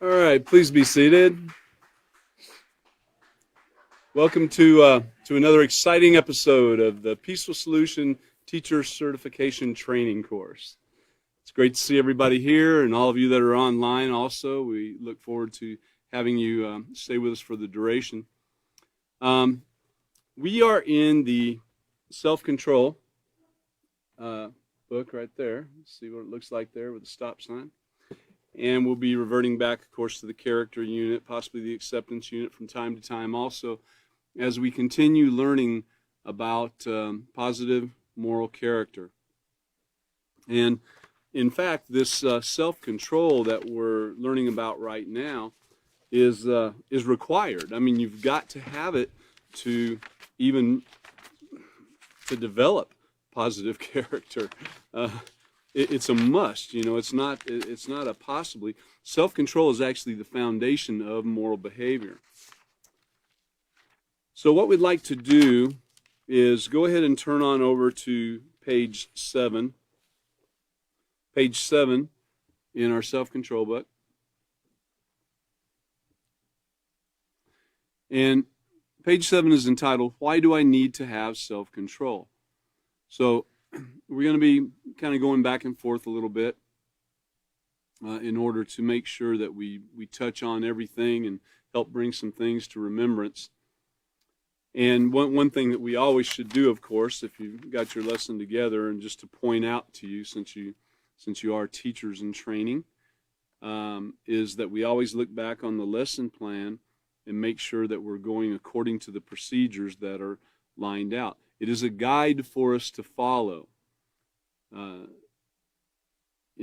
All right, please be seated. Welcome to another exciting episode of the Peaceful Solution Teacher Certification Training Course. It's great to see everybody here and all of you that are online also. We look forward to having you stay with us for the duration. We are in the self-control book right there. See what it looks like there with the stop sign. And we'll be reverting back, of course, to the character unit, possibly the acceptance unit from time to time also, as we continue learning about positive moral character. And in fact, this self-control that we're learning about right now is required. I mean, you've got to have it to even to develop positive character. It's a must, you know. It's not a possibly. Self-control is actually the foundation of moral behavior. So what we'd like to do is go ahead and turn on over to page 7. Page 7 in our self-control book. And page 7 is entitled, Why Do I Need to Have Self-Control? So we're going to be kind of going back and forth a little bit in order to make sure that we touch on everything and help bring some things to remembrance. And one thing that we always should do, of course, if you've got your lesson together, and just to point out to you, since you are teachers in training, is that we always look back on the lesson plan and make sure that we're going according to the procedures that are lined out. It is a guide for us to follow. In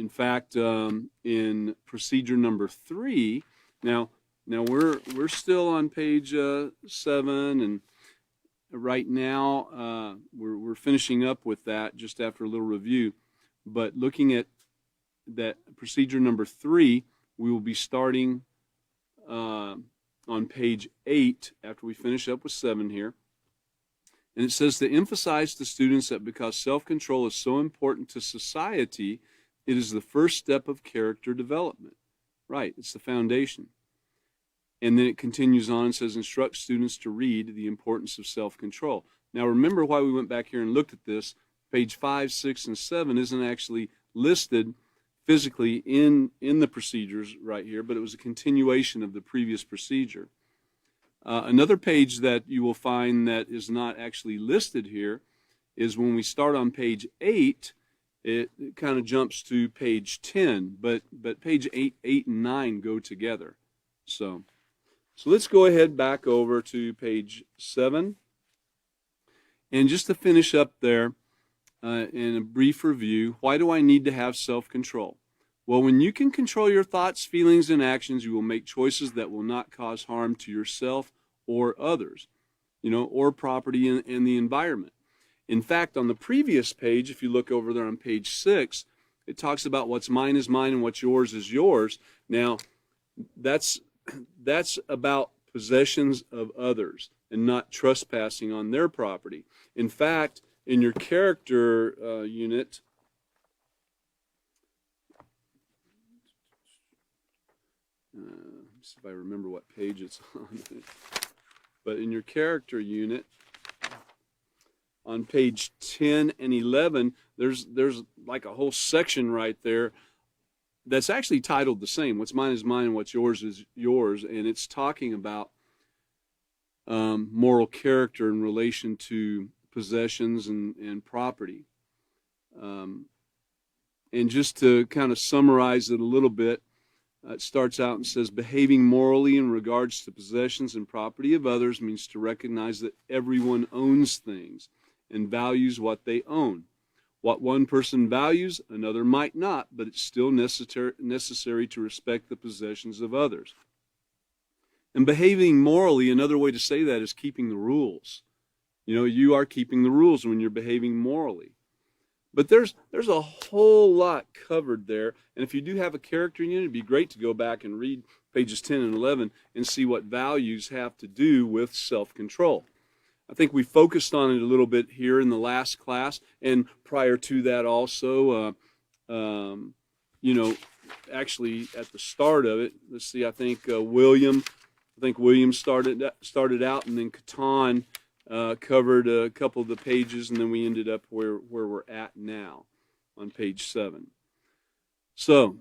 fact, in procedure number 3, now we're still on page 7, and right now we're finishing up with that just after a little review. But looking at that procedure number 3, we will be starting on page 8 after we finish up with 7 here. And it says to emphasize to students that because self-control is so important to society, it is the first step of character development. Right, it's the foundation. And then it continues on and says, instruct students to read the importance of self-control. Now remember why we went back here and looked at this. Page 5, 6, and 7 isn't actually listed physically in the procedures right here, but it was a continuation of the previous procedure. Another page that you will find that is not actually listed here is when we start on page 8, it kind of jumps to page 10, but page 8 and 9 go together. So let's go ahead back over to page 7. And just to finish up there, in a brief review, why do I need to have self-control? Well, when you can control your thoughts, feelings, and actions, you will make choices that will not cause harm to yourself or others, or property and the environment. In fact, on the previous page, if you look over there on page 6, it talks about what's mine is mine and what's yours is yours. Now, that's about possessions of others and not trespassing on their property. In fact, in your character unit, see if I remember what page it's on. But in your character unit, on page 10 and 11, there's like a whole section right there that's actually titled the same. What's mine is mine and what's yours is yours. And it's talking about moral character in relation to possessions and property. And just to kind of summarize it a little bit, it starts out and says, behaving morally in regards to possessions and property of others means to recognize that everyone owns things and values what they own. What one person values, another might not, but it's still necessary to respect the possessions of others. And behaving morally, another way to say that is keeping the rules. You are keeping the rules when you're behaving morally. But there's a whole lot covered there. And if you do have a character unit, it'd be great to go back and read pages 10 and 11 and see what values have to do with self-control. I think we focused on it a little bit here in the last class, and prior to that also, actually at the start of it. Let's see, I think William started out, and then Catan covered a couple of the pages, and then we ended up where we're at now on page 7. So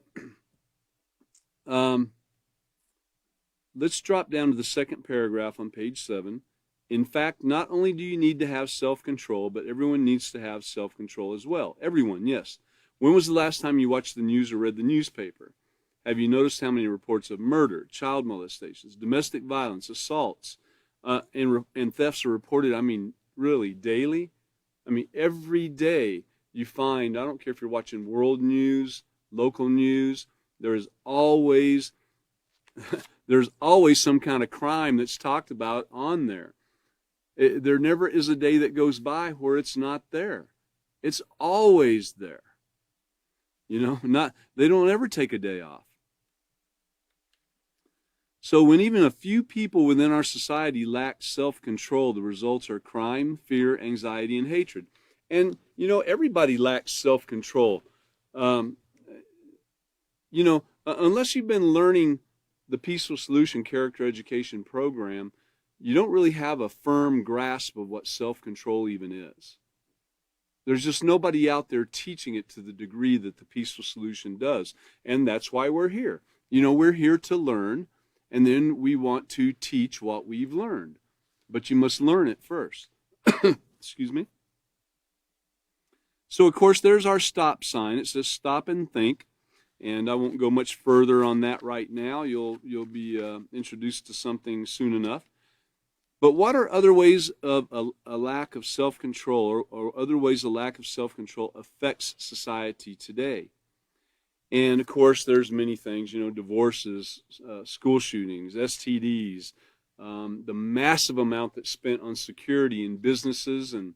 let's drop down to the second paragraph on page 7. In fact, not only do you need to have self-control, but everyone needs to have self-control as well. Everyone, yes. When was the last time you watched the news or read the newspaper? Have you noticed how many reports of murder, child molestations, domestic violence, assaults, and thefts are reported, really daily? Every day you find, I don't care if you're watching world news, local news, there's always some kind of crime that's talked about on there. There never is a day that goes by where it's not there. It's always there. They don't ever take a day off. So when even a few people within our society lack self-control, the results are crime, fear, anxiety, and hatred. And, everybody lacks self-control. Unless you've been learning the Peaceful Solution Character Education Program, you don't really have a firm grasp of what self-control even is. There's just nobody out there teaching it to the degree that the Peaceful Solution does. And that's why we're here. We're here to learn, and then we want to teach what we've learned. But you must learn it first. Excuse me. So, of course, there's our stop sign. It says stop and think. And I won't go much further on that right now. You'll be introduced to something soon enough. But what are other ways of a lack of self-control, or other ways a lack of self-control affects society today? And, of course, there's many things, divorces, school shootings, STDs, the massive amount that's spent on security in businesses and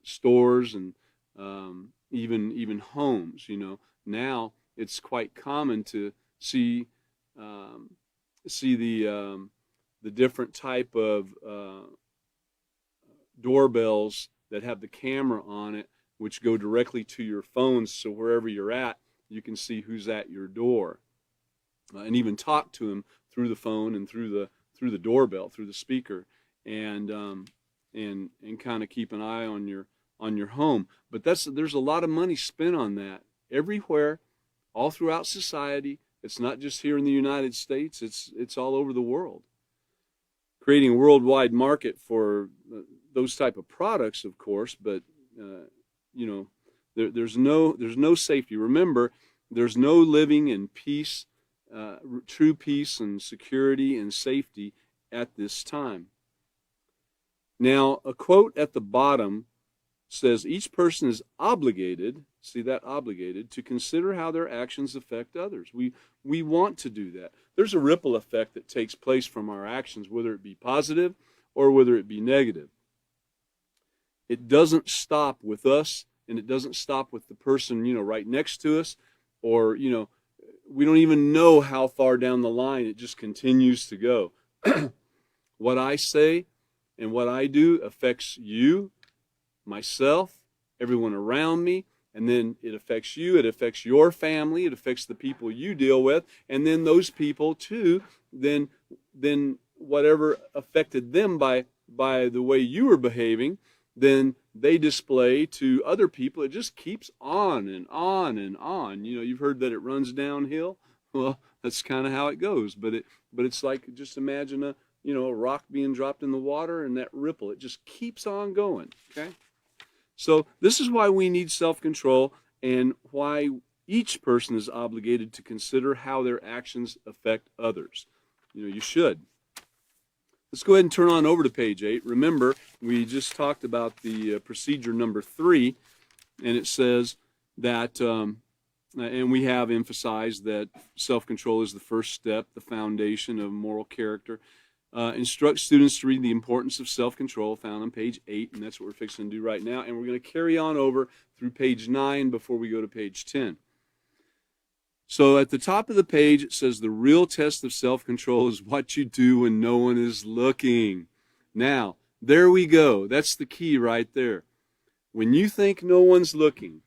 stores and even homes. Now it's quite common to see the different type of doorbells that have the camera on it, which go directly to your phones, so wherever you're at, you can see who's at your door, and even talk to them through the phone and through the doorbell, through the speaker, and kind of keep an eye on your home. But there's a lot of money spent on that everywhere, all throughout society. It's not just here in the United States. It's all over the world. Creating a worldwide market for those type of products, of course, but there's no safety. Remember, there's no living in peace, true peace and security and safety at this time. Now, a quote at the bottom says, each person is obligated, see that, obligated, to consider how their actions affect others. We want to do that. There's a ripple effect that takes place from our actions, whether it be positive or whether it be negative. It doesn't stop with us, and it doesn't stop with the person, right next to us, or, we don't even know how far down the line it just continues to go. What I say and what I do affects you, myself, everyone around me, and then it affects you, it affects your family, it affects the people you deal with, and then those people too, then whatever affected them by the way you were behaving, then they display to other people. It just keeps on and on and on. You've heard that it runs downhill. Well, that's kind of how it goes. But it's like, just imagine a rock being dropped in the water, and that ripple, it just keeps on going. Okay. So this is why we need self-control, and why each person is obligated to consider how their actions affect others. You should. Let's go ahead and turn on over to page 8. Remember, we just talked about the procedure number 3, and it says that, and we have emphasized that self-control is the first step, the foundation of moral character. Instruct students to read the importance of self-control, found on page 8, and that's what we're fixing to do right now. And we're going to carry on over through page 9 before we go to page 10. So at the top of the page, it says the real test of self-control is what you do when no one is looking. Now, there we go. That's the key right there. When you think no one's looking,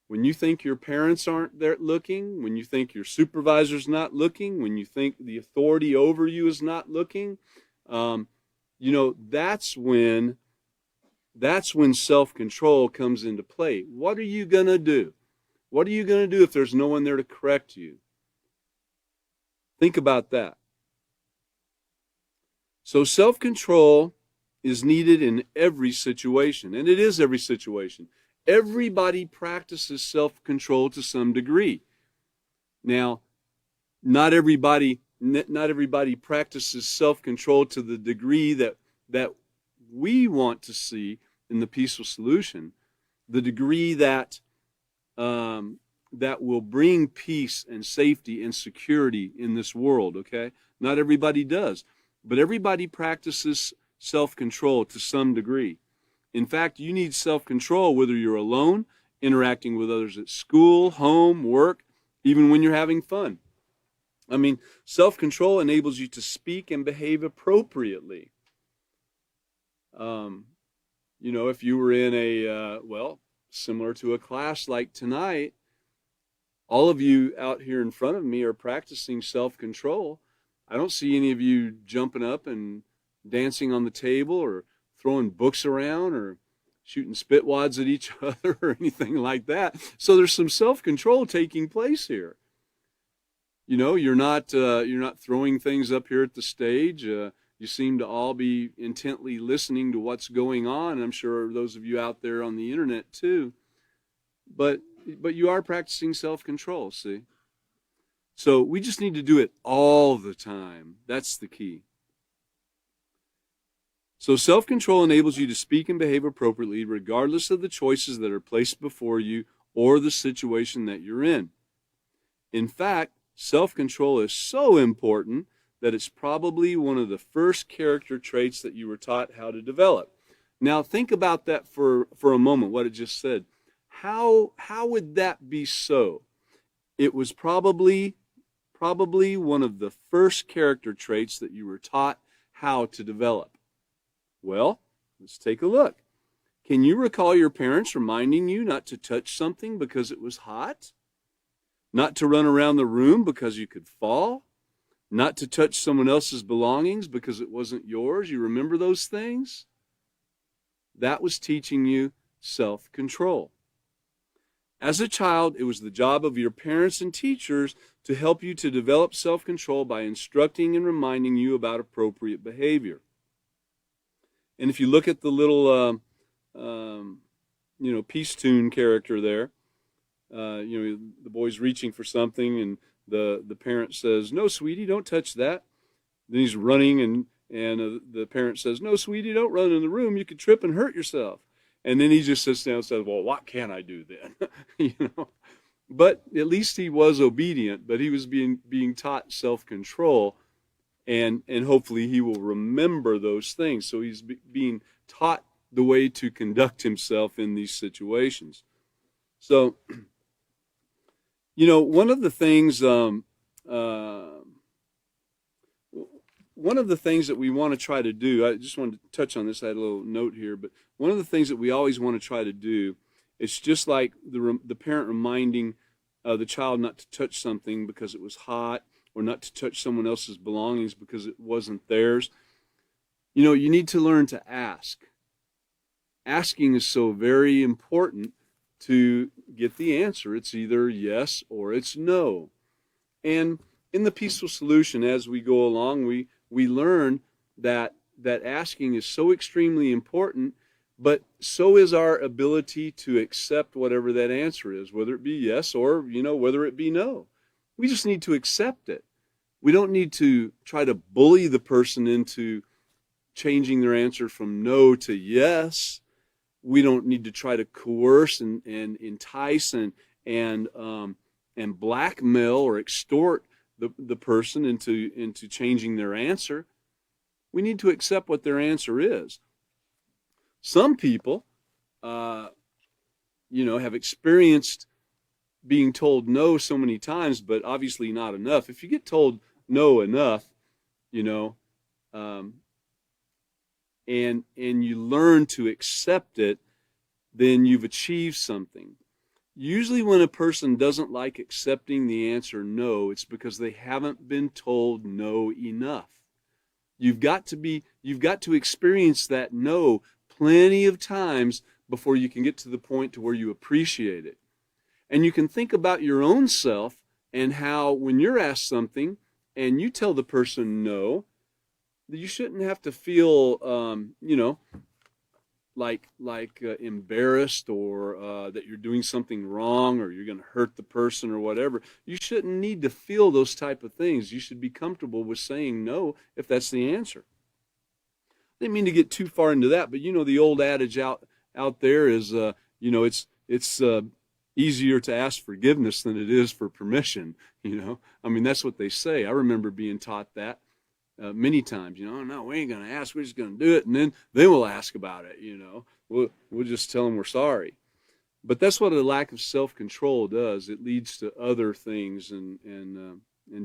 When you think your parents aren't there looking, when you think your supervisor's not looking, when you think the authority over you is not looking, um, that's when self-control comes into play. What are you going to do? What are you going to do if there's no one there to correct you? Think about that. So self-control is needed in every situation, and it is every situation. Everybody practices self-control to some degree. Now, not everybody practices self-control to the degree that we want to see in the peaceful solution, the degree that that will bring peace and safety and security in this world, okay? Not everybody does, but everybody practices self-control to some degree. In fact, you need self-control whether you're alone, interacting with others at school, home, work, even when you're having fun. I mean, self-control enables you to speak and behave appropriately. If you were in similar to a class like tonight, all of you out here in front of me are practicing self-control. I don't see any of you jumping up and dancing on the table or throwing books around or shooting spit wads at each other or anything like that. So there's some self-control taking place here. You're not throwing things up here at the stage. You seem to all be intently listening to what's going on. And I'm sure those of you out there on the internet too. But you are practicing self-control, see? So we just need to do it all the time. That's the key. So self-control enables you to speak and behave appropriately regardless of the choices that are placed before you or the situation that you're in. In fact, self-control is so important that it's probably one of the first character traits that you were taught how to develop. Now think about that for a moment, what it just said. How would that be so? It was probably one of the first character traits that you were taught how to develop. Well, let's take a look. Can you recall your parents reminding you not to touch something because it was hot? Not to run around the room because you could fall? Not to touch someone else's belongings because it wasn't yours? You remember those things? That was teaching you self-control. As a child, it was the job of your parents and teachers to help you to develop self-control by instructing and reminding you about appropriate behavior. And if you look at the little, peace tune character there, the boy's reaching for something and the parent says, "No, sweetie, don't touch that." Then he's running and the parent says, "No, sweetie, don't run in the room. You could trip and hurt yourself." And then he just sits down and says, "Well, what can I do then?" But at least he was obedient, but he was being taught self-control, and hopefully he will remember those things. So he's being taught the way to conduct himself in these situations. So, one of the things that we want to try to do, I just wanted to touch on this, I had a little note here, but one of the things that we always want to try to do, it's just like the parent reminding the child not to touch something because it was hot, or not to touch someone else's belongings because it wasn't theirs. You need to learn to ask. Asking is so very important to get the answer. It's either yes or it's no. And in the peaceful solution, as we go along, we learn that asking is so extremely important, but so is our ability to accept whatever that answer is, whether it be yes or, whether it be no. We just need to accept it. We don't need to try to bully the person into changing their answer from no to yes. We don't need to try to coerce and entice and blackmail or extort the person into changing their answer. We need to accept what their answer is. Some people, have experienced being told no so many times, but obviously not enough. If you get told no enough, and you learn to accept it, then you've achieved something. Usually when a person doesn't like accepting the answer no, it's because they haven't been told no enough. You've got to experience that no plenty of times before you can get to the point to where you appreciate it. And you can think about your own self and how when you're asked something and you tell the person no, you shouldn't have to feel, like embarrassed or that you're doing something wrong or you're going to hurt the person or whatever. You shouldn't need to feel those type of things. You should be comfortable with saying no if that's the answer. I didn't mean to get too far into that, but the old adage out there is, it's easier to ask forgiveness than it is for permission. I mean, that's what they say. I remember being taught that many times. No, we ain't gonna ask. We're just gonna do it, and then we'll ask about it. We'll just tell them we're sorry. But that's what a lack of self-control does. It leads to other things and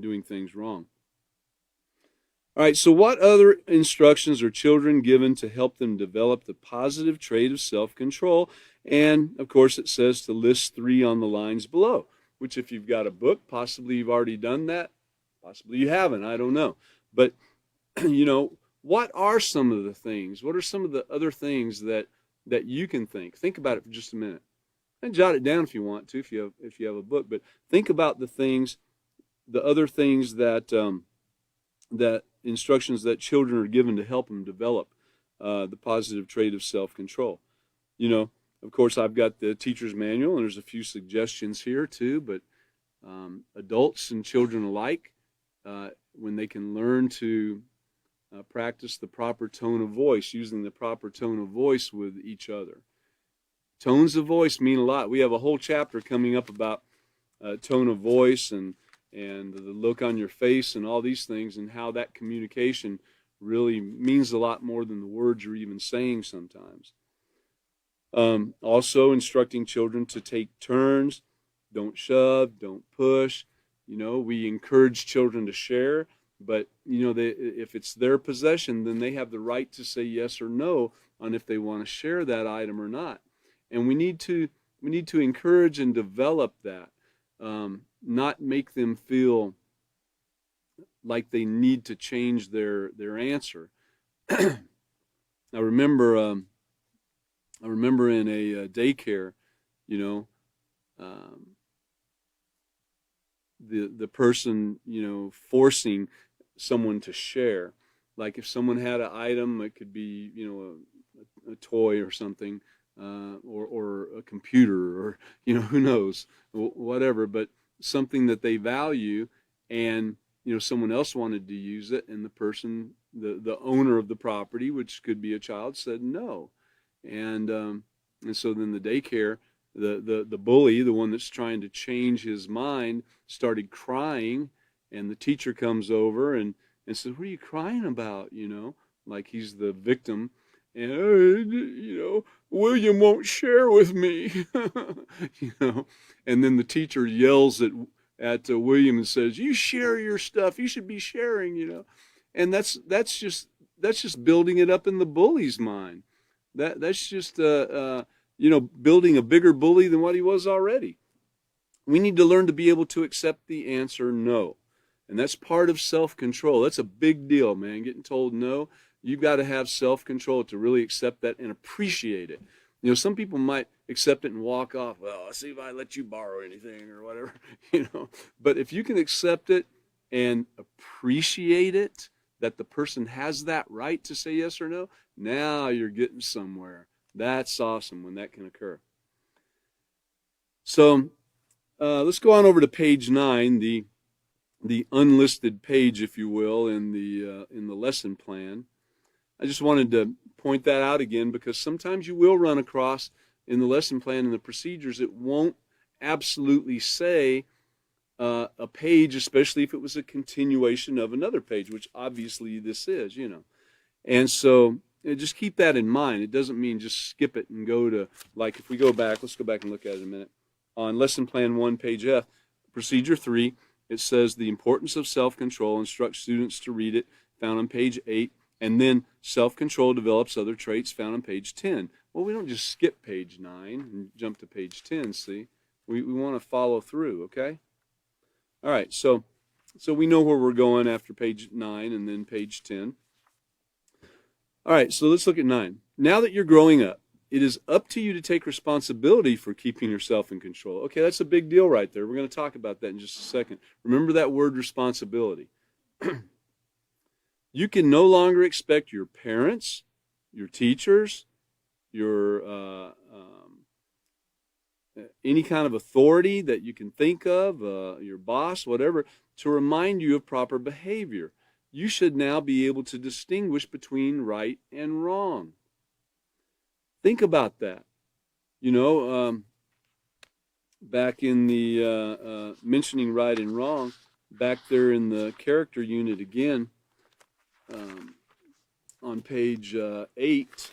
doing things wrong. All right, so what other instructions are children given to help them develop the positive trait of self-control? And, of course, it says to list 3 on the lines below, which if you've got a book, possibly you've already done that. Possibly you haven't, I don't know. But, what are some of the things? What are some of the other things that you can think? Think about it for just a minute. And jot it down if you want to, if you have a book. But think about the other things that instructions that children are given to help them develop the positive trait of self-control. Of course, I've got the teacher's manual, and there's a few suggestions here too, but adults and children alike, when they can learn to practice the proper tone of voice, using the proper tone of voice with each other. Tones of voice mean a lot. We have a whole chapter coming up about tone of voice and the look on your face and all these things, and how that communication really means a lot more than the words you're even saying sometimes. Also instructing children to take turns. Don't shove, don't push. We encourage children to share, but if it's their possession, then they have the right to say yes or no on if they want to share that item or not. And we need to encourage and develop that, not make them feel like they need to change their answer. I remember in a daycare, the person, forcing someone to share. Like if someone had an item, it could be, a toy or something, or a computer, or, who knows, whatever, but something that they value, and, someone else wanted to use it, and the person, the owner of the property, which could be a child, said no. And so then the daycare, the bully, the one that's trying to change his mind, started crying, and the teacher comes over and says, "What are you crying about?" Like he's the victim, and William won't share with me, and then the teacher yells at William and says, "You share your stuff. You should be sharing," and that's just building it up in the bully's mind. That's just building a bigger bully than what he was already. We need to learn to be able to accept the answer no. And that's part of self-control. That's a big deal, man. Getting told no, you've got to have self-control to really accept that and appreciate it. Some people might accept it and walk off. Well, I'll see if I let you borrow anything or whatever, But if you can accept it and appreciate it, that the person has that right to say yes or no, now you're getting somewhere. That's awesome when that can occur. So let's go on over to page 9, the unlisted page, if you will, in the lesson plan. I just wanted to point that out again, because sometimes you will run across in the lesson plan and the procedures, it won't absolutely say a page, especially if it was a continuation of another page, which obviously this is, And so just keep that in mind. It doesn't mean just skip it and go to, like if we go back, let's go back and look at it in a minute. On lesson plan 1, page F, procedure 3, it says the importance of self-control, instruct students to read it, found on page 8, and then self-control develops other traits, found on page 10. Well, we don't just skip page 9 and jump to page 10, see? We want to follow through, okay? All right, so we know where we're going after page 9 and then page 10. All right, so let's look at 9. Now that you're growing up, it is up to you to take responsibility for keeping yourself in control. Okay, that's a big deal right there. We're going to talk about that in just a second. Remember that word responsibility. You can no longer expect your parents, your teachers, your any kind of authority that you can think of, your boss, whatever, to remind you of proper behavior. You should now be able to distinguish between right and wrong. Think about that. You know, back in the mentioning right and wrong, back there in the character unit again, on page 8.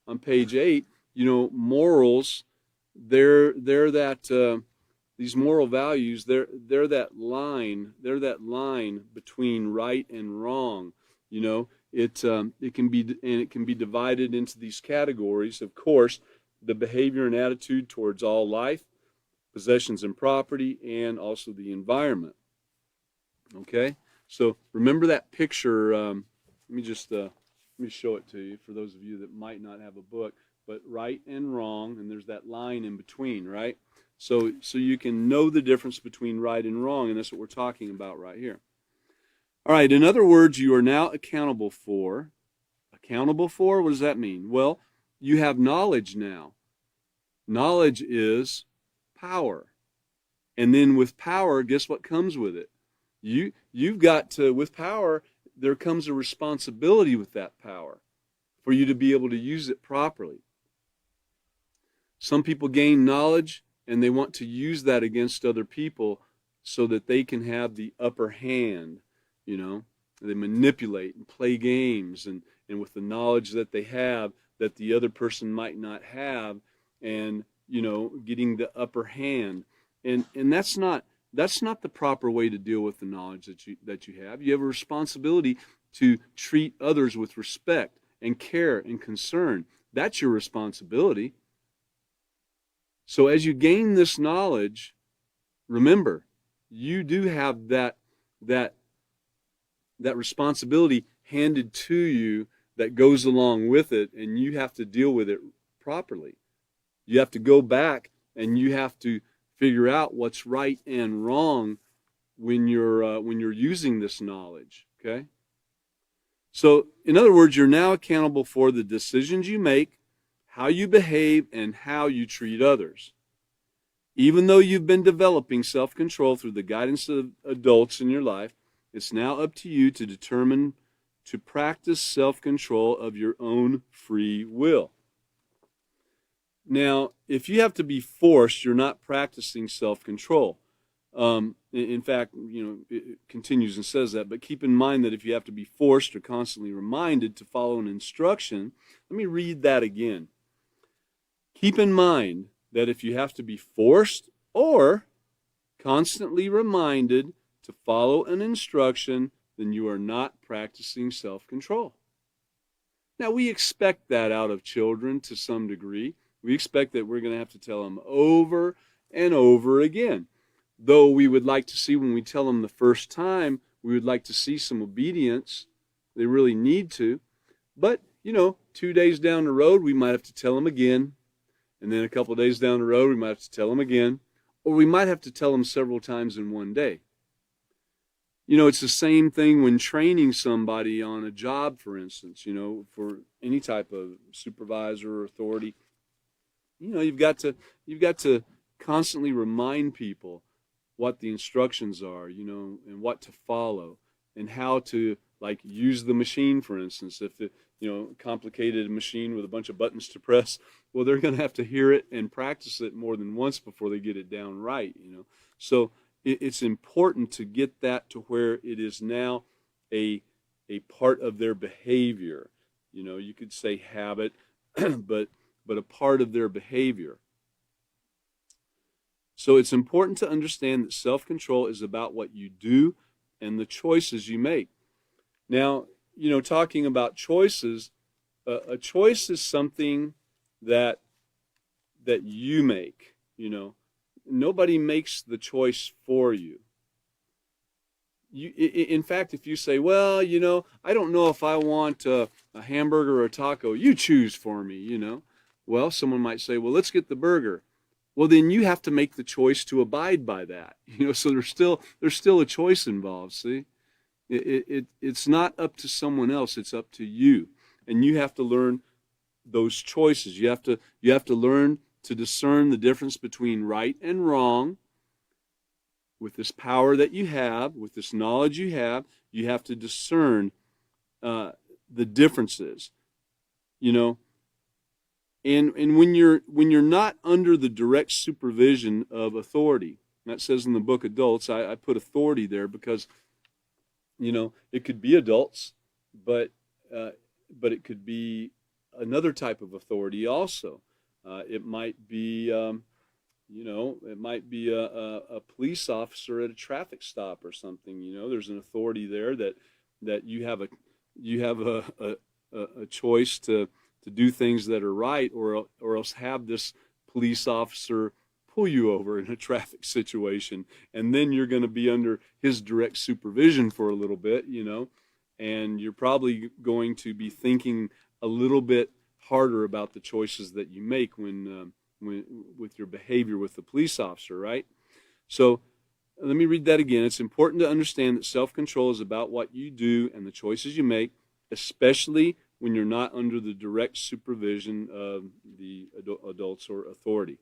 On page 8, you know, morals. They're that these moral values. They're that line. They're that line between right and wrong. You know, it can be divided into these categories. Of course, the behavior and attitude towards all life, possessions and property, and also the environment. Okay, so remember that picture. Let me show it to you for those of you that might not have a book. But right and wrong, and there's that line in between, right? So you can know the difference between right and wrong, and that's what we're talking about right here. All right, in other words, you are now accountable for. Accountable for? What does that mean? Well, you have knowledge now. Knowledge is power. And then with power, guess what comes with it? You've got to, with power, there comes a responsibility with that power for you to be able to use it properly. Some people gain knowledge and they want to use that against other people so that they can have the upper hand, you know. They manipulate and play games and with the knowledge that they have that the other person might not have, and, you know, getting the upper hand. And that's not the proper way to deal with the knowledge that you have. You have a responsibility to treat others with respect and care and concern. That's your responsibility. So as you gain this knowledge, remember, you do have that responsibility handed to you that goes along with it, and you have to deal with it properly. You have to go back and you have to figure out what's right and wrong when you're using this knowledge, okay? So, in other words, you're now accountable for the decisions you make, how you behave, and how you treat others. Even though you've been developing self-control through the guidance of adults in your life, it's now up to you to determine to practice self-control of your own free will. Now, if you have to be forced, you're not practicing self-control. In fact, you know, it continues and says that, but keep in mind that if you have to be forced or constantly reminded to follow an instruction, let me read that again. Keep in mind that if you have to be forced or constantly reminded to follow an instruction, then you are not practicing self-control. Now, we expect that out of children to some degree. We expect that we're going to have to tell them over and over again. Though we would like to see, when we tell them the first time, we would like to see some obedience. They really need to. But, you know, 2 days down the road, we might have to tell them again. And then a couple of days down the road, we might have to tell them again. Or we might have to tell them several times in one day. You know, it's the same thing when training somebody on a job, for instance, you know, for any type of supervisor or authority. You know, you've got to constantly remind people what the instructions are, you know, and what to follow and how to, like, use the machine, for instance. If the, you know, complicated machine with a bunch of buttons to press, well, they're going to have to hear it and practice it more than once before they get it down right, you know. So it's important to get that to where it is now a part of their behavior. You know, you could say habit, but a part of their behavior. So it's important to understand that self-control is about what you do and the choices you make. Now, you know, talking about choices, a choice is something that you make, you know. nobody makes the choice for you. In fact, if you say, well, I don't know if I want a hamburger or a taco, you choose for me. Well, someone might say, well, let's get the burger. Well, then you have to make the choice to abide by that. So there's still a choice involved. See, it's not up to someone else. It's up to you, and you have to learn those choices. You have to learn to discern the difference between right and wrong. With this power that you have, with this knowledge you have to discern the differences. And when you're not under the direct supervision of authority, that says in the book Adults, I put authority there because it could be adults, but it could be another type of authority also. It might be it might be a police officer at a traffic stop or something. There's an authority there that you have a choice to do things that are right, or else have this police officer pull you over in a traffic situation, and then you're going to be under his direct supervision for a little bit, and you're probably going to be thinking a little bit harder about the choices that you make when with your behavior with the police officer, right? So let me read that again. It's important to understand that self-control is about what you do and the choices you make, especially when you're not under the direct supervision of the adults or authority.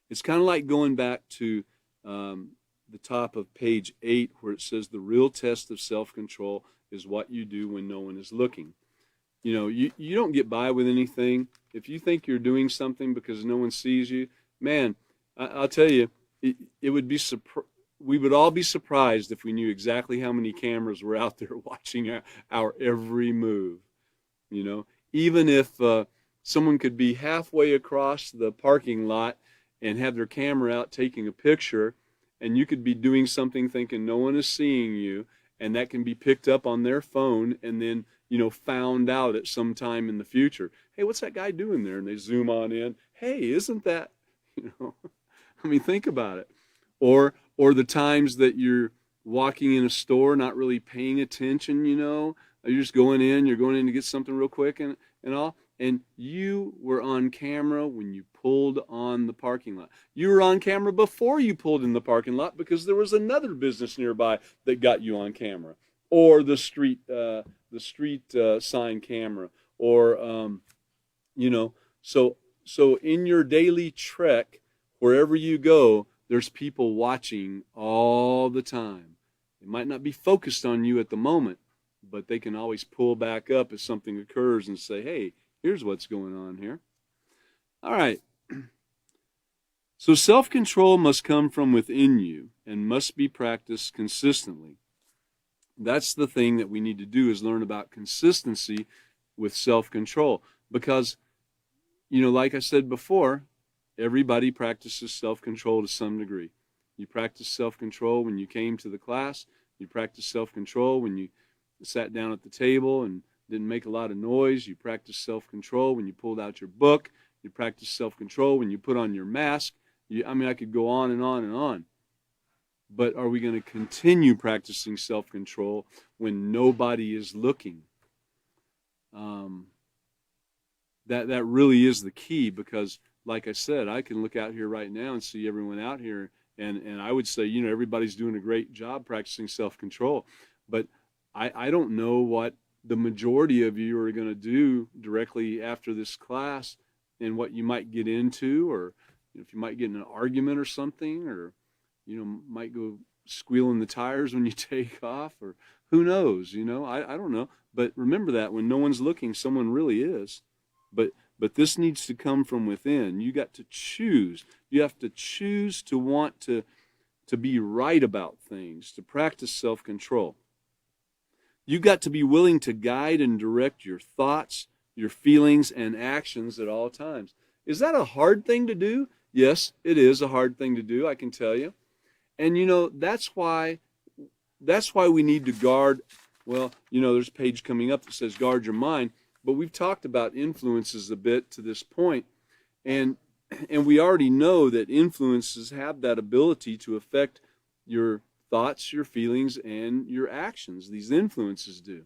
It's kind of like going back to the top of page 8 where it says the real test of self-control is what you do when no one is looking. You don't get by with anything. If you think you're doing something because no one sees you, man, I'll tell you, it would be we would all be surprised if we knew exactly how many cameras were out there watching our every move. Even if someone could be halfway across the parking lot and have their camera out taking a picture, and you could be doing something thinking no one is seeing you, and that can be picked up on their phone and then found out at some time in the future. Hey, what's that guy doing there? And they zoom on in. Hey, isn't that, I mean, think about it. Or the times that you're walking in a store, not really paying attention, you're just you're going in to get something real quick and all, and you were on camera when you pulled on the parking lot. You were on camera before you pulled in the parking lot because there was another business nearby that got you on camera. Or the street sign camera, or so in your daily trek, wherever you go, there's people watching all the time. They might not be focused on you at the moment, but they can always pull back up if something occurs and say, hey, here's what's going on here. All right. So self-control must come from within you and must be practiced consistently. That's the thing that we need to do, is learn about consistency with self-control. Because, like I said before, everybody practices self-control to some degree. You practice self-control when you came to the class. You practice self-control when you sat down at the table and didn't make a lot of noise. You practice self-control when you pulled out your book. You practice self-control when you put on your mask. I could go on and on and on. But are we going to continue practicing self-control when nobody is looking? That really is the key, because, like I said, I can look out here right now and see everyone out here, and I would say, everybody's doing a great job practicing self-control. But I don't know what the majority of you are going to do directly after this class, and what you might get into, or if you might get in an argument or something, or might go squealing the tires when you take off, or who knows, I don't know. But remember that when no one's looking, someone really is. But this needs to come from within. You got to choose. You have to choose to want to be right about things, to practice self-control. You got to be willing to guide and direct your thoughts, your feelings, and actions at all times. Is that a hard thing to do? Yes, it is a hard thing to do, I can tell you. And that's why we need to guard. Well, there's a page coming up that says guard your mind, but we've talked about influences a bit to this point. And And we already know that influences have that ability to affect your thoughts, your feelings, and your actions. These influences do.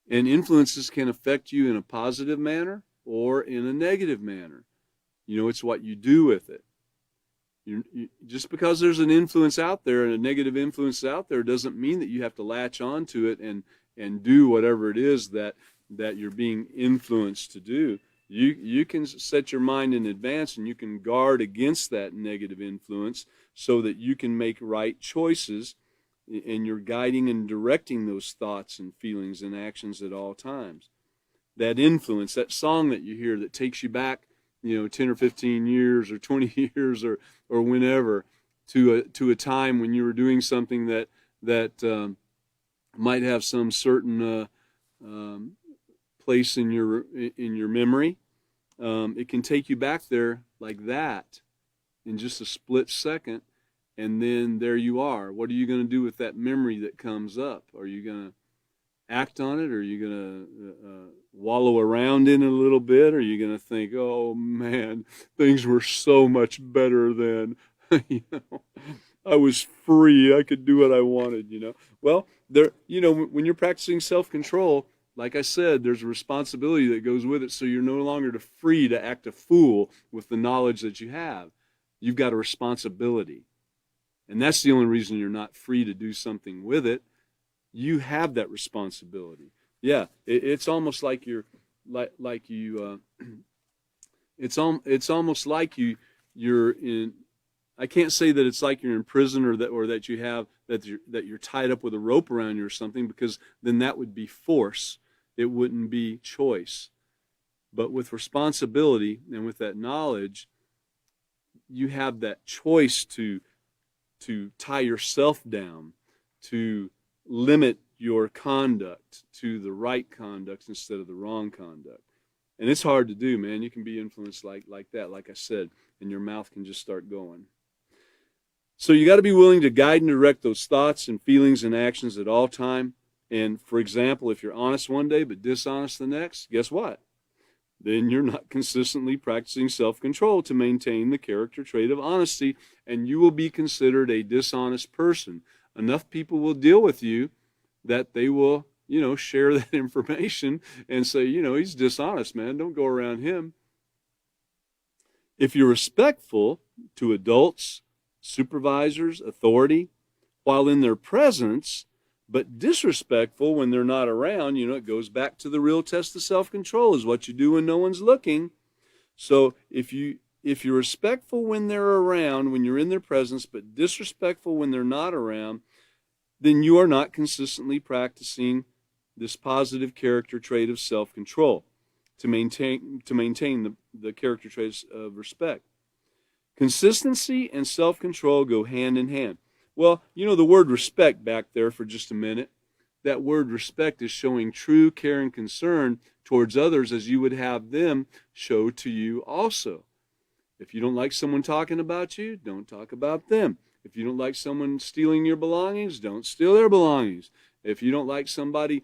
And influences can affect you in a positive manner or in a negative manner. It's what you do with it. Just because there's an influence out there and a negative influence out there doesn't mean that you have to latch onto it and do whatever it is that you're being influenced to do. You can set your mind in advance, and you can guard against that negative influence so that you can make right choices, and you're guiding and directing those thoughts and feelings and actions at all times. That influence, that song that you hear that takes you back, 10 or 15 years or 20 years or whenever to a time when you were doing something that might have some certain place in your memory. It can take you back there like that in just a split second, and then there you are. What are you going to do with that memory that comes up? Are you going to act on it? Or are you going to wallow around in it a little bit? Or are you going to think, oh man, things were so much better then? I was free. I could do what I wanted. Well, when you're practicing self-control, like I said, there's a responsibility that goes with it, so you're no longer free to act a fool with the knowledge that you have. You've got a responsibility. And that's the only reason you're not free to do something with it. You have that responsibility. Yeah, it's almost like it's almost like you're in. I can't say that it's like you're in prison or that you have that you're tied up with a rope around you or something, because then that would be force. It wouldn't be choice. But with responsibility and with that knowledge, you have that choice to tie yourself down, to limit your conduct to the right conduct instead of the wrong conduct. And it's hard to do, man. You can be influenced like that, like I said, and your mouth can just start going. So you got to be willing to guide and direct those thoughts and feelings and actions at all time. And for example, if you're honest one day but dishonest the next, guess what? Then you're not consistently practicing self-control to maintain the character trait of honesty, and you will be considered a dishonest person. Enough people will deal with you that they will, share that information and say, he's dishonest, man. Don't go around him. If you're respectful to adults, supervisors, authority, while in their presence, but disrespectful when they're not around, it goes back to the real test of self-control, is what you do when no one's looking. So if you're respectful when they're around, when you're in their presence, but disrespectful when they're not around, then you are not consistently practicing this positive character trait of self-control to maintain the character traits of respect. Consistency and self-control go hand in hand. Well, the word respect back there for just a minute. That word respect is showing true care and concern towards others as you would have them show to you also. If you don't like someone talking about you, don't talk about them. If you don't like someone stealing your belongings, don't steal their belongings. If you don't like somebody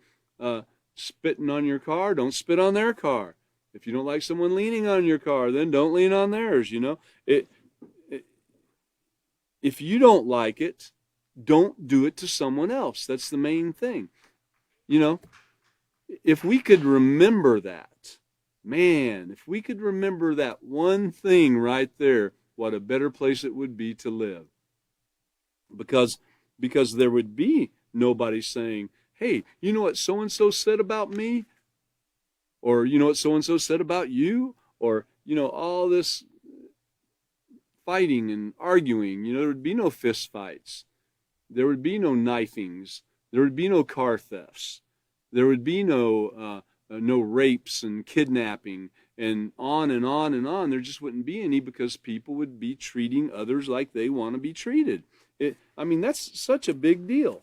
spitting on your car, don't spit on their car. If you don't like someone leaning on your car, then don't lean on theirs. If you don't like it, don't do it to someone else. That's the main thing. If we could remember that, man, if we could remember that one thing right there, what a better place it would be to live. Because there would be nobody saying, hey, you know what so-and-so said about me? Or you know what so-and-so said about you? Or, all this fighting and arguing. There would be no fist fights. There would be no knifings. There would be no car thefts. There would be no rapes and kidnapping and on and on and on. There just wouldn't be any, because people would be treating others like they want to be treated. That's such a big deal.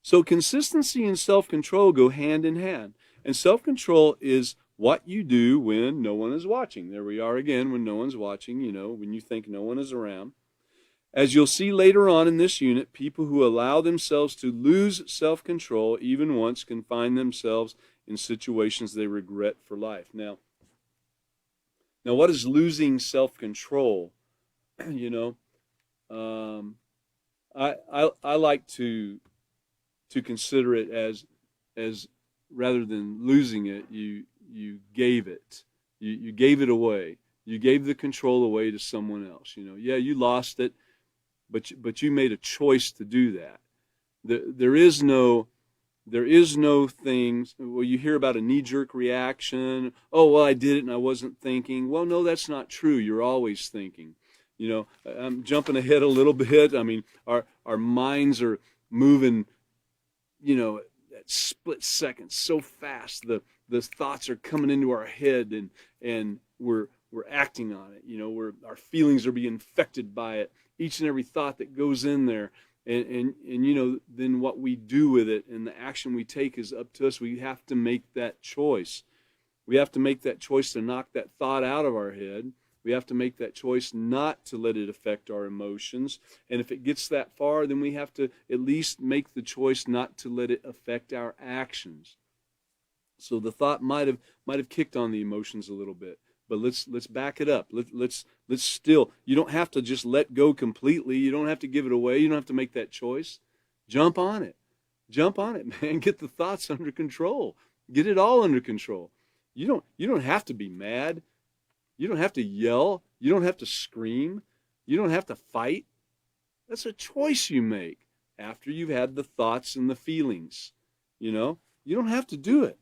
So consistency and self-control go hand in hand. And self-control is what you do when no one is watching. There we are again, when no one's watching, when you think no one is around. As you'll see later on in this unit, people who allow themselves to lose self-control even once can find themselves in situations they regret for life. Now, Now, what is losing self-control? You know, um, I like to consider it as rather than losing it, you gave it. You gave it away. You gave the control away to someone else. Yeah, you lost it, but you made a choice to do that. There is no things. Well, you hear about a knee-jerk reaction. Oh, well, I did it and I wasn't thinking. Well, no, that's not true. You're always thinking. I'm jumping ahead a little bit. I mean, our minds are moving, at split seconds so fast. The thoughts are coming into our head, and we're acting on it. Our feelings are being affected by it. Each and every thought that goes in there. And then what we do with it and the action we take is up to us. We have to make that choice. We have to make that choice to knock that thought out of our head. We have to make that choice not to let it affect our emotions. And if it gets that far, then we have to at least make the choice not to let it affect our actions. So the thought might have kicked on the emotions a little bit. But let's back it up. Let's still. You don't have to just let go completely. You don't have to give it away. You don't have to make that choice. Jump on it. Jump on it, man. Get the thoughts under control. Get it all under control. You don't have to be mad. You don't have to yell. You don't have to scream. You don't have to fight. That's a choice you make after you've had the thoughts and the feelings. You don't have to do it.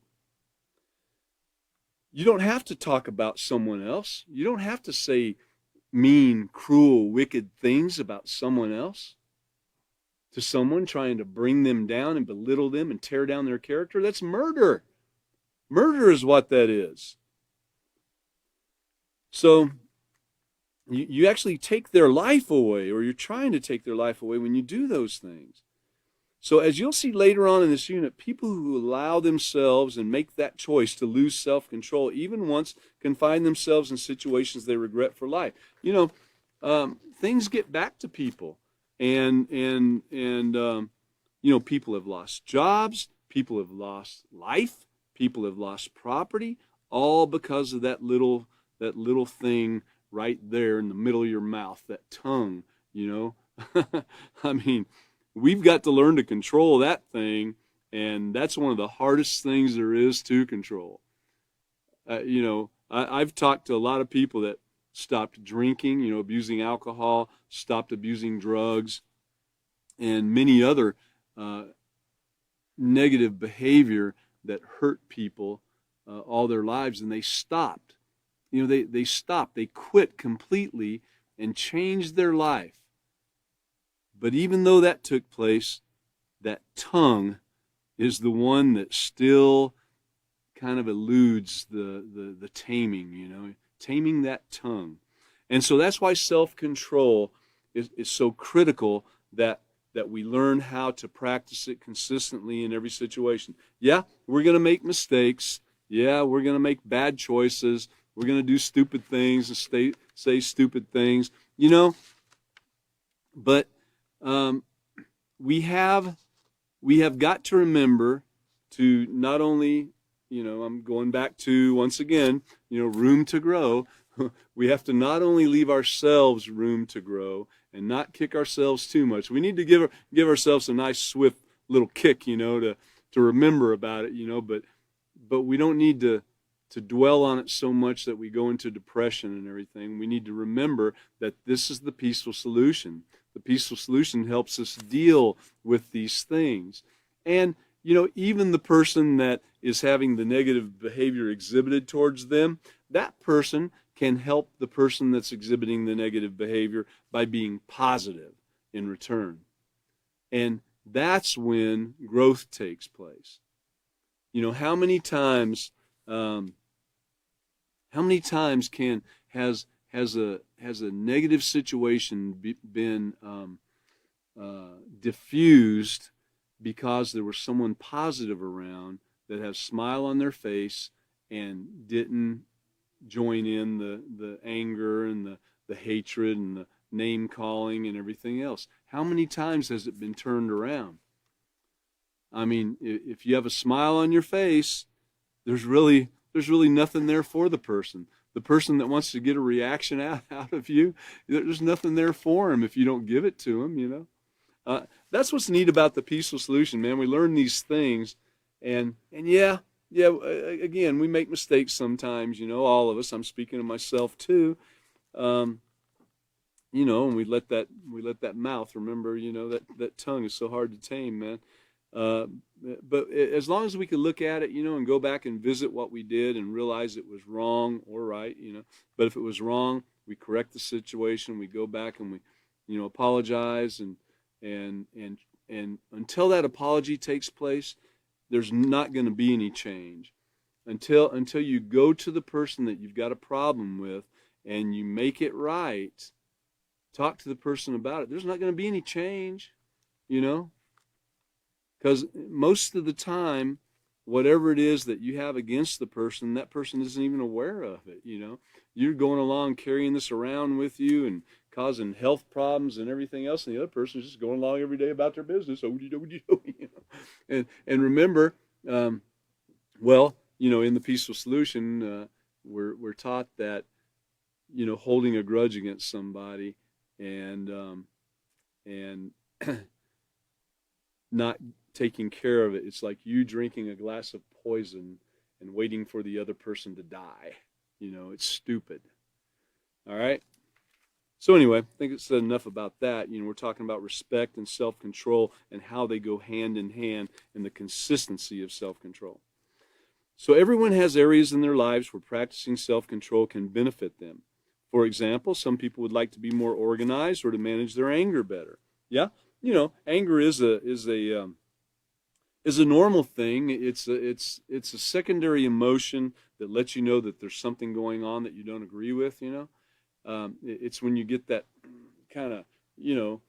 You don't have to talk about someone else. You don't have to say mean, cruel, wicked things about someone else to someone, trying to bring them down and belittle them and tear down their character. That's murder. Murder is what that is. So you actually take their life away, or you're trying to take their life away when you do those things. So as you'll see later on in this unit, people who allow themselves and make that choice to lose self-control, even once, can find themselves in situations they regret for life. Things get back to people, and people have lost jobs, people have lost life, people have lost property, all because of that little thing right there in the middle of your mouth, that tongue. I mean, we've got to learn to control that thing, and that's one of the hardest things there is to control. I've talked to a lot of people that stopped drinking, abusing alcohol, stopped abusing drugs, and many other negative behavior that hurt people all their lives, and they stopped. They stopped. They quit completely and changed their life. But even though that took place, that tongue is the one that still kind of eludes the taming, taming that tongue. And so that's why self-control is so critical, that we learn how to practice it consistently in every situation. Yeah, we're going to make mistakes. Yeah, we're going to make bad choices. We're going to do stupid things and say stupid things, but we have got to remember to not only, I'm going back to, once again, room to grow. We have to not only leave ourselves room to grow and not kick ourselves too much. We need to give ourselves a nice swift little kick, to remember about it, but we don't need to dwell on it so much that we go into depression and everything. We need to remember that this is the peaceful solution. The peaceful solution helps us deal with these things. And, even the person that is having the negative behavior exhibited towards them, that person can help the person that's exhibiting the negative behavior by being positive in return. And that's when growth takes place. How many times has a negative situation been diffused because there was someone positive around that has a smile on their face and didn't join in the anger and the hatred and the name calling and everything else? How many times has it been turned around? I mean, if you have a smile on your face, there's really nothing there for the person. the person that wants to get a reaction out of you, there's nothing there for him if you don't give it to him, you know. That's what's neat about the peaceful solution, man. We learn these things, and yeah, again, we make mistakes sometimes, you know, all of us. I'm speaking of myself too. Um, you know, and we let that mouth, remember, you know, that tongue is so hard to tame, man. Uh, but as long as we can look at it, you know, and go back and visit what we did and realize it was wrong or right, you know. But if it was wrong, we correct the situation. We go back and we, you know, apologize and and and until that apology takes place, there's not going to be any change. Until you go to the person that you've got a problem with and you make it right, talk to the person about it. There's not going to be any change, you know. Because most of the time, whatever it is that you have against the person, that person isn't even aware of it, you know. You're going along carrying this around with you and causing health problems and everything else, and the other person's just going along every day about their business. You know? And remember, well, you know, in the peaceful solution, we're taught that, you know, holding a grudge against somebody and not taking care of it, it's like you drinking a glass of poison and waiting for the other person to die. You know, it's stupid. All right? So anyway, I think it's said enough about that. You know, we're talking about respect and self-control and how they go hand in hand and the consistency of self-control. So everyone has areas in their lives where practicing self-control can benefit them. For example, some people would like to be more organized or to manage their anger better. Yeah? You know, anger is a normal thing. It's a secondary emotion that lets you know that there's something going on that you don't agree with, you know. It's when you get that kind of, you know,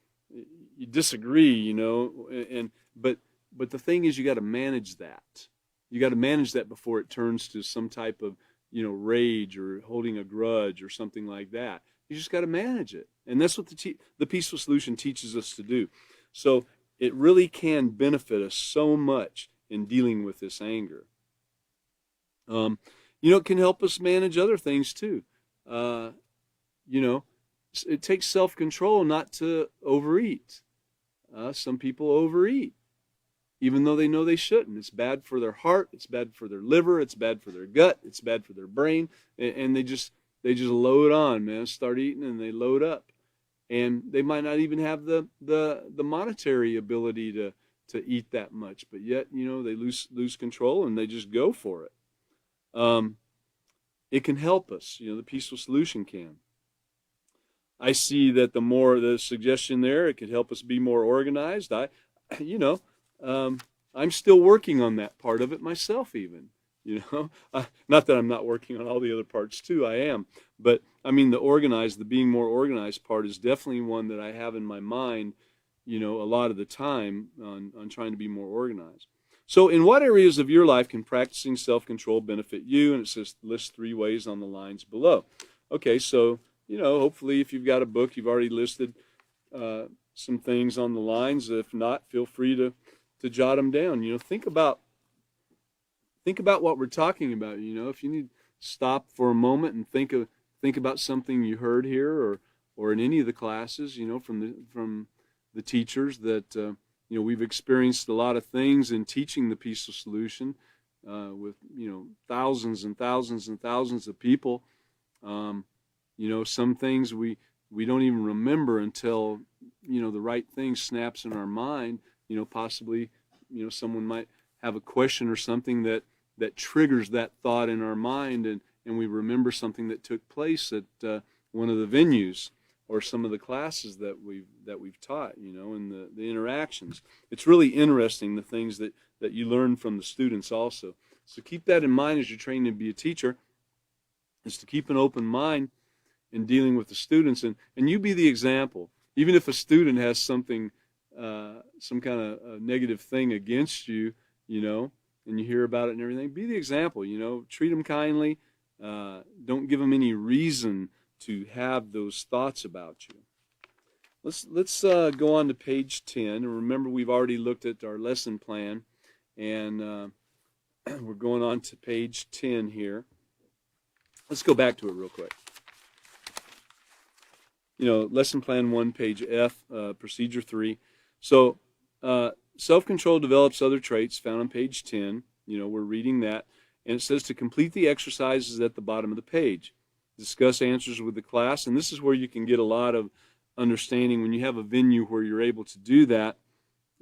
you disagree, you know, but the thing is you got to manage that. You got to manage that before it turns to some type of, you know, rage or holding a grudge or something like that. You just got to manage it. And that's what the peaceful solution teaches us to do. So it really can benefit us so much in dealing with this anger. You know, it can help us manage other things too. You know, it takes self-control not to overeat. Some people overeat, even though they know they shouldn't. It's bad for their heart. It's bad for their liver. It's bad for their gut. It's bad for their brain. And they just load on, man. Start eating and they load up. And they might not even have the monetary ability to eat that much, but yet, you know, they lose control and they just go for it. It can help us, you know, the peaceful solution can. I see that the suggestion there, it could help us be more organized. You know, I'm still working on that part of it myself even. You know, not that I'm not working on all the other parts too, I am. But I mean, the being more organized part is definitely one that I have in my mind, you know, a lot of the time on trying to be more organized. So in what areas of your life can practicing self-control benefit you? And it says list 3 ways on the lines below. Okay, so, you know, hopefully if you've got a book, you've already listed some things on the lines. If not, feel free to jot them down. You know, think about what we're talking about. You know, if you need to stop for a moment and think about something you heard here or in any of the classes, you know, from the teachers that you know, we've experienced a lot of things in teaching the peaceful solution with, you know, thousands and thousands and thousands of people. You know, some things we don't even remember until, you know, the right thing snaps in our mind. You know, possibly, you know, someone might have a question or something that triggers that thought in our mind, and we remember something that took place at one of the venues or some of the classes that we've taught, you know, and the interactions. It's really interesting, the things that you learn from the students also. So keep that in mind as you're training to be a teacher, is to keep an open mind in dealing with the students, and you be the example. Even if a student has something, some kind of negative thing against you, you know, and you hear about it and everything, be the example, you know, treat them kindly. Don't give them any reason to have those thoughts about you. Let's go on to page 10. And remember, we've already looked at our lesson plan, and we're going on to page 10 here. Let's go back to it real quick. Lesson plan 1, page F, procedure 3. So self-control develops other traits, found on page 10. We're reading that. And it says to complete the exercises at the bottom of the page. Discuss answers with the class. And this is where you can get a lot of understanding when you have a venue where you're able to do that.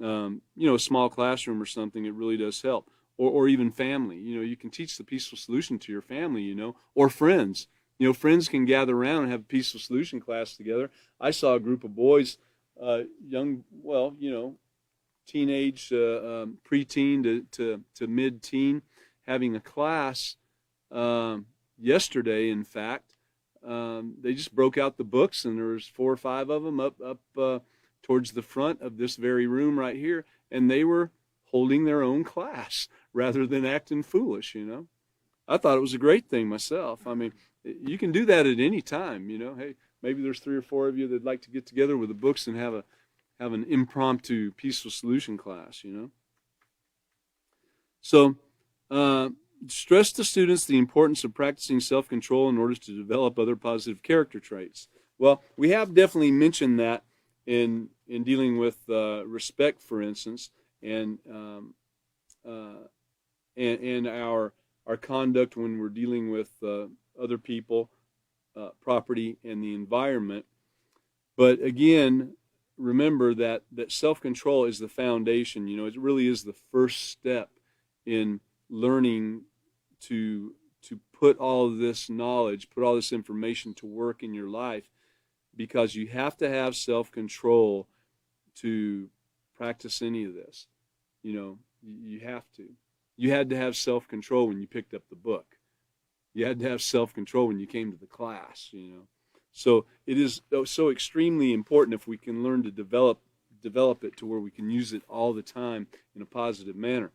A small classroom or something, it really does help. Or even family. You can teach the peaceful solution to your family, or friends. Friends can gather around and have a peaceful solution class together. I saw a group of boys, teenage, preteen to mid-teen, having a class yesterday, in fact. They just broke out the books, and there was 4 or 5 of them up towards the front of this very room right here, and they were holding their own class rather than acting foolish, I thought it was a great thing myself. I mean, you can do that at any time, Hey, maybe there's 3 or 4 of you that'd like to get together with the books and have an impromptu peaceful solution class, So, stress to students the importance of practicing self-control in order to develop other positive character traits. Well, we have definitely mentioned that in dealing with respect, for instance, and our conduct when we're dealing with other people, property, and the environment. But again, remember that self-control is the foundation. It really is the first step in learning to put all of this knowledge, put all this information to work in your life, because you have to have self-control to practice any of this. You have to. You had to have self-control when you picked up the book. You had to have self-control when you came to the class, So it is so extremely important if we can learn to develop it to where we can use it all the time in a positive manner.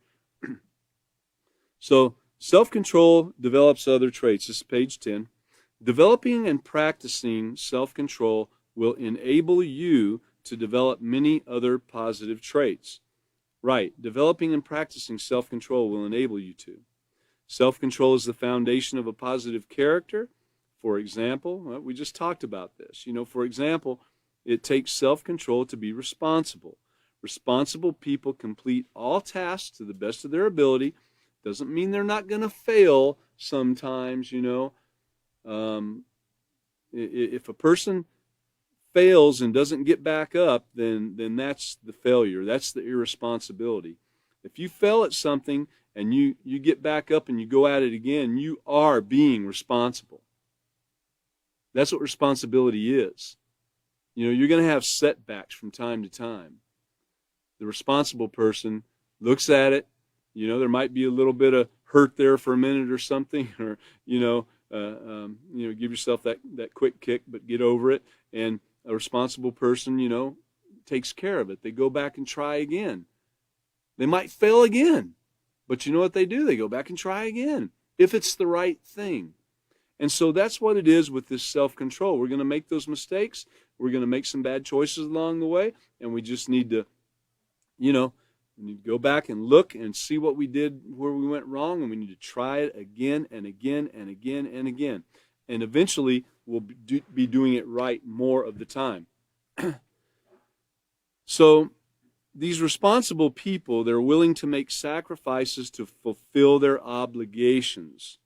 So self-control develops other traits. This is page 10. Developing and practicing self-control will enable you to develop many other positive traits. Right, developing and practicing self-control will enable you to. Self-control is the foundation of a positive character. For example, we just talked about this. For example, it takes self-control to be responsible. Responsible people complete all tasks to the best of their ability. Doesn't mean they're not going to fail sometimes, If a person fails and doesn't get back up, then that's the failure. That's the irresponsibility. If you fail at something and you get back up and you go at it again, you are being responsible. That's what responsibility is. You're going to have setbacks from time to time. The responsible person looks at it. There might be a little bit of hurt there for a minute or something, or give yourself that quick kick, but get over it. And a responsible person, takes care of it. They go back and try again. They might fail again, but you know what they do? They go back and try again if it's the right thing. And so that's what it is with this self-control. We're going to make those mistakes. We're going to make some bad choices along the way, and we just need to, we need to go back and look and see what we did, where we went wrong, and we need to try it again and again and again and again. And eventually, we'll be doing it right more of the time. So these responsible people, they're willing to make sacrifices to fulfill their obligations.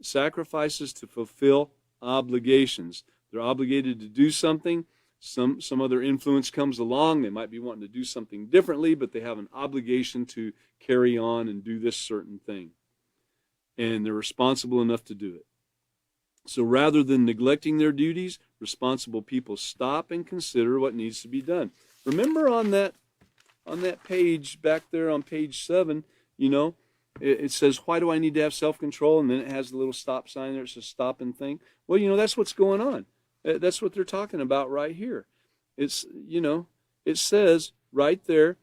Sacrifices to fulfill obligations. They're obligated to do something. Some other influence comes along. They might be wanting to do something differently, but they have an obligation to carry on and do this certain thing. And they're responsible enough to do it. So rather than neglecting their duties, responsible people stop and consider what needs to be done. Remember on that page back there on page 7, it says, why do I need to have self-control? And then it has the little stop sign there. It says stop and think. Well, that's what's going on. That's what they're talking about right here. It's, it says right there,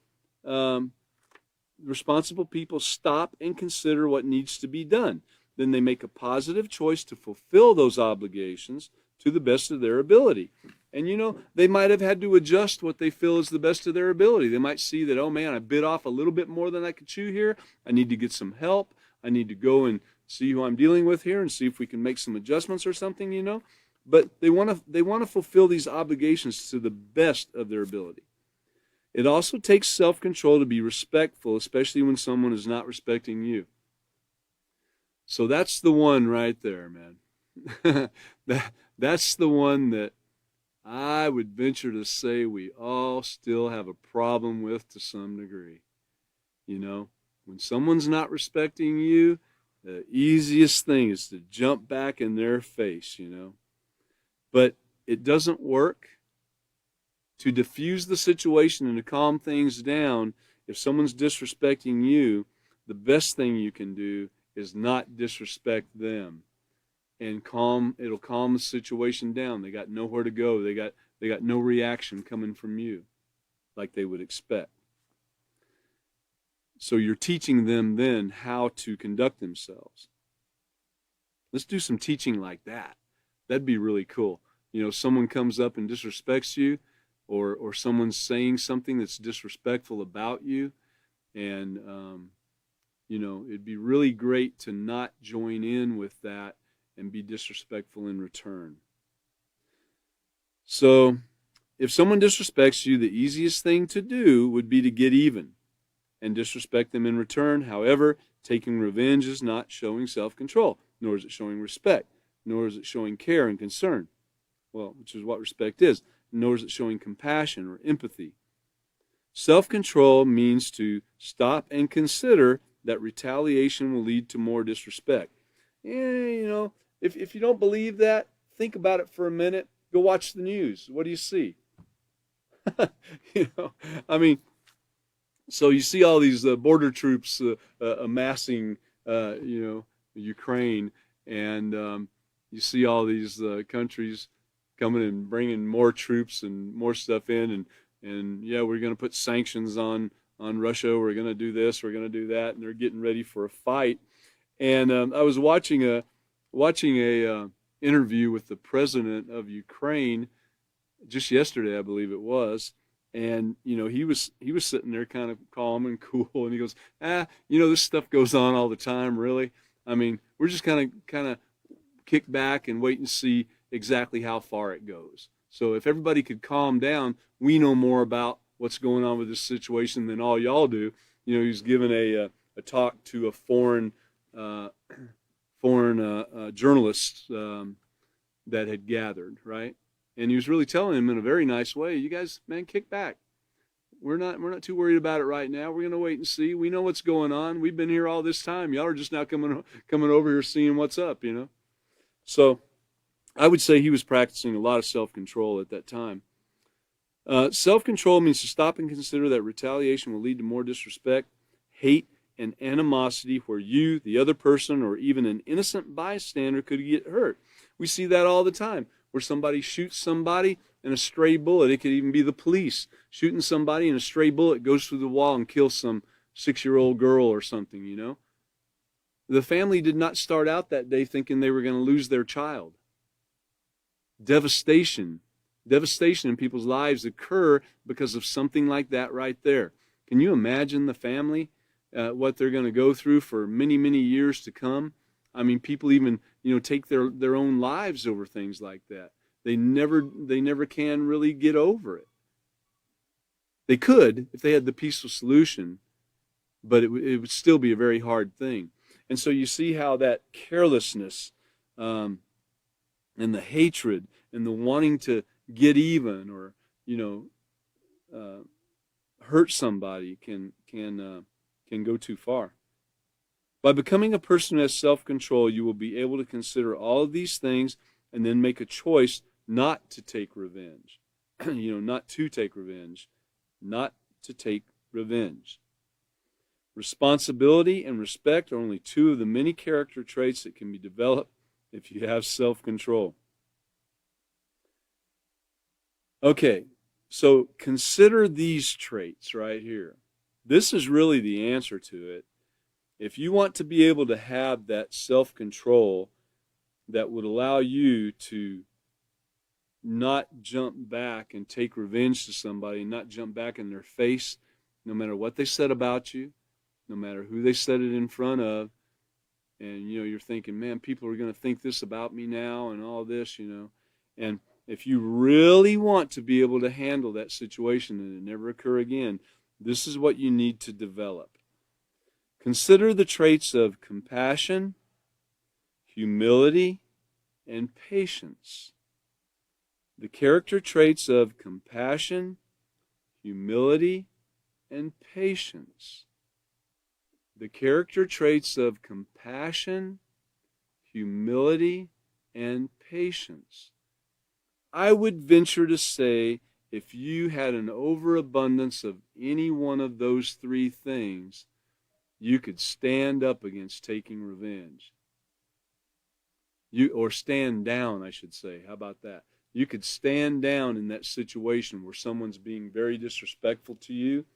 responsible people stop and consider what needs to be done. Then they make a positive choice to fulfill those obligations to the best of their ability. And they might have had to adjust what they feel is the best of their ability. They might see that, oh man, I bit off a little bit more than I could chew here. I need to get some help. I need to go and see who I'm dealing with here and see if we can make some adjustments or something, you know. But they want to fulfill these obligations to the best of their ability. It also takes self-control to be respectful, especially when someone is not respecting you. So that's the one right there, man. That's the one that I would venture to say we all still have a problem with to some degree. You know, when someone's not respecting you, the easiest thing is to jump back in their face, you know. But it doesn't work. To diffuse the situation and to calm things down, if someone's disrespecting you, the best thing you can do is not disrespect them. And it'll calm the situation down. They got nowhere to go. They got no reaction coming from you like they would expect. So you're teaching them then how to conduct themselves. Let's do some teaching like that. That'd be really cool. You know, someone comes up and disrespects you, or someone's saying something that's disrespectful about you, and you know, it'd be really great to not join in with that and be disrespectful in return. So if someone disrespects you, the easiest thing to do would be to get even and disrespect them in return. However, taking revenge is not showing self-control, nor is it showing respect, nor is it showing care and concern, well, which is what respect is, nor is it showing compassion or empathy. Self-control means to stop and consider that retaliation will lead to more disrespect. You know, if you don't believe that, think about it for a minute. Go watch the news. What do you see? You know, I mean, so you see all these border troops amassing, you know, Ukraine, and you see all these countries coming and bringing more troops and more stuff in, and yeah, we're going to put sanctions on Russia. We're going to do this. We're going to do that, and they're getting ready for a fight. And I was watching a interview with the president of Ukraine just yesterday, I believe it was. And you know, he was sitting there kind of calm and cool, and he goes, you know, this stuff goes on all the time, really. I mean, we're just kind of kick back and wait and see exactly how far it goes. So if everybody could calm down, we know more about what's going on with this situation than all y'all do. You know, he's given a talk to a foreign journalists that had gathered, right? And he was really telling him in a very nice way, you guys, man, kick back. We're not too worried about it right now. We're going to wait and see. We know what's going on. We've been here all this time. Y'all are just now coming over here seeing what's up, you know. So I would say he was practicing a lot of self-control at that time. Self-control means to stop and consider that retaliation will lead to more disrespect, hate, and animosity where you, the other person, or even an innocent bystander could get hurt. We see that all the time, where somebody shoots somebody and a stray bullet, it could even be the police shooting somebody and a stray bullet goes through the wall and kills some 6-year-old girl or something, you know. The family did not start out that day thinking they were going to lose their child. Devastation in people's lives occur because of something like that right there. Can you imagine the family, what they're going to go through for many, many years to come? I mean, people even, you know, take their own lives over things like that. They never can really get over it. They could if they had the peaceful solution, but it would still be a very hard thing. And so you see how that carelessness and the hatred and the wanting to get even or, you know, hurt somebody can go too far. By becoming a person who has self-control, you will be able to consider all of these things and then make a choice not to take revenge. You know, not to take revenge. Not to take revenge. Responsibility and respect are only two of the many character traits that can be developed if you have self-control. Okay, so consider these traits right here. This is really the answer to it. If you want to be able to have that self-control that would allow you to not jump back and take revenge to somebody, not jump back in their face, no matter what they said about you, no matter who they said it in front of, and you're thinking, man, people are going to think this about me now and all this, and if you really want to be able to handle that situation and it never occur again, this is what you need to develop. Consider the traits of compassion, humility, and patience. The character traits of compassion, humility, and patience. The character traits of compassion, humility, and patience. I would venture to say if you had an overabundance of any one of those three things, you could stand up against taking revenge. Or stand down, I should say. How about that? You could stand down in that situation where someone's being very disrespectful to you,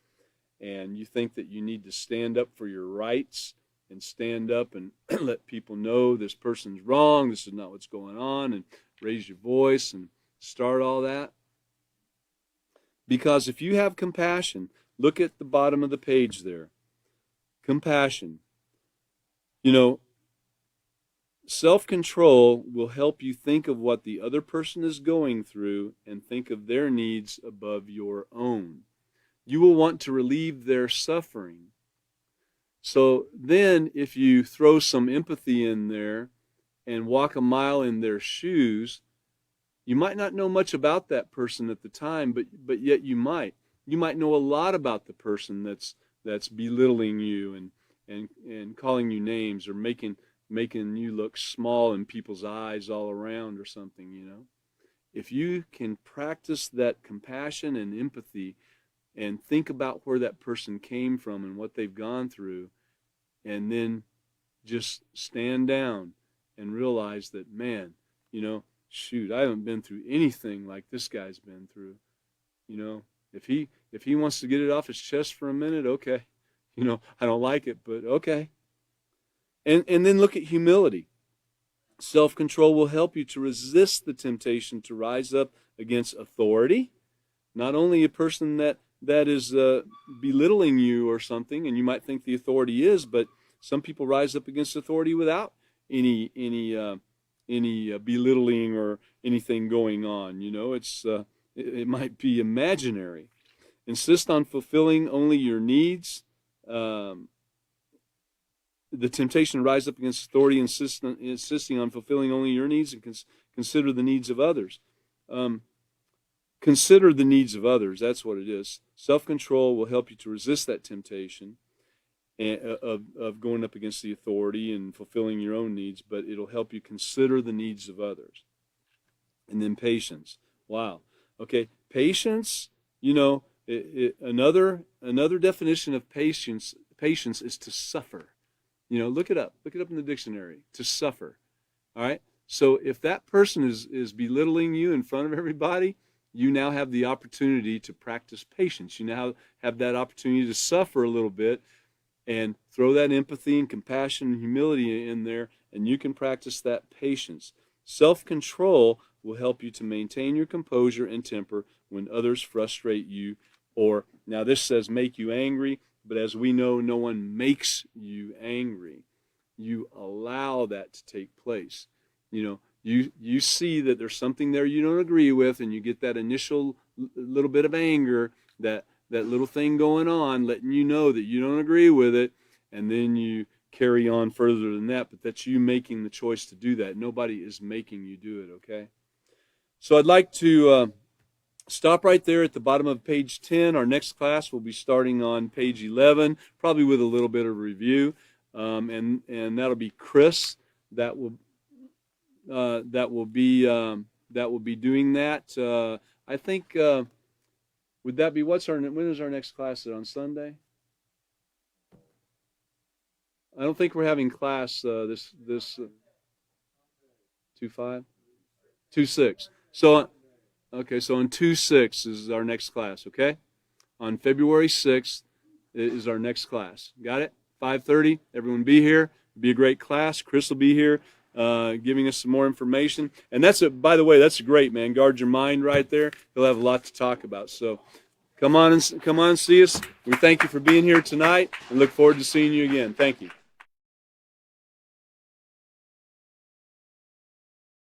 and you think that you need to stand up for your rights and stand up and let people know this person's wrong, this is not what's going on, and raise your voice and start all that. Because if you have compassion, look at the bottom of the page there. Compassion. Self-control will help you think of what the other person is going through and think of their needs above your own. You will want to relieve their suffering. So then if you throw some empathy in there and walk a mile in their shoes, you might not know much about that person at the time, but yet you might. You might know a lot about the person that's belittling you and calling you names or making you look small in people's eyes all around or something, If you can practice that compassion and empathy and think about where that person came from and what they've gone through, and then just stand down and realize that, man, shoot, I haven't been through anything like this guy's been through. If he wants to get it off his chest for a minute, okay. I don't like it, but okay. And then look at humility. Self-control will help you to resist the temptation to rise up against authority. Not only a person that is belittling you or something, and you might think the authority is, but some people rise up against authority without any belittling or anything going on. It might be imaginary. Insist on fulfilling only your needs. The temptation to rise up against authority, insisting on fulfilling only your needs, and consider the needs of others. Consider the needs of others. That's what it is. Self-control will help you to resist that temptation of going up against the authority and fulfilling your own needs, but it'll help you consider the needs of others. And then patience. Wow. Okay, patience, another definition of patience is to suffer. Look it up in the dictionary, to suffer. All right? So if that person is belittling you in front of everybody, you now have the opportunity to practice patience. You now have that opportunity to suffer a little bit and throw that empathy and compassion and humility in there, and you can practice that patience. Self-control will help you to maintain your composure and temper when others frustrate you, or, now this says make you angry, but as we know, no one makes you angry. You allow that to take place. You see that there's something there you don't agree with, and you get that initial little bit of anger, that little thing going on, letting you know that you don't agree with it, and then you carry on further than that, but that's you making the choice to do that. Nobody is making you do it, okay? So I'd like to stop right there at the bottom of page 10. Our next class will be starting on page 11, probably with a little bit of review, and that'll be Chris that will be doing that. I think would that be when is our next class? Is it on Sunday? I don't think we're having class this 2-5, 2-6. So okay, so on 2-6 is our next class. Okay, on February 6th is our next class. Got it? 5:30. Everyone be here. It'll be a great class. Chris will be here, giving us some more information. And by the way, that's great, man. Guard your mind right there. He'll have a lot to talk about. So come on and see us. We thank you for being here tonight and look forward to seeing you again. Thank you.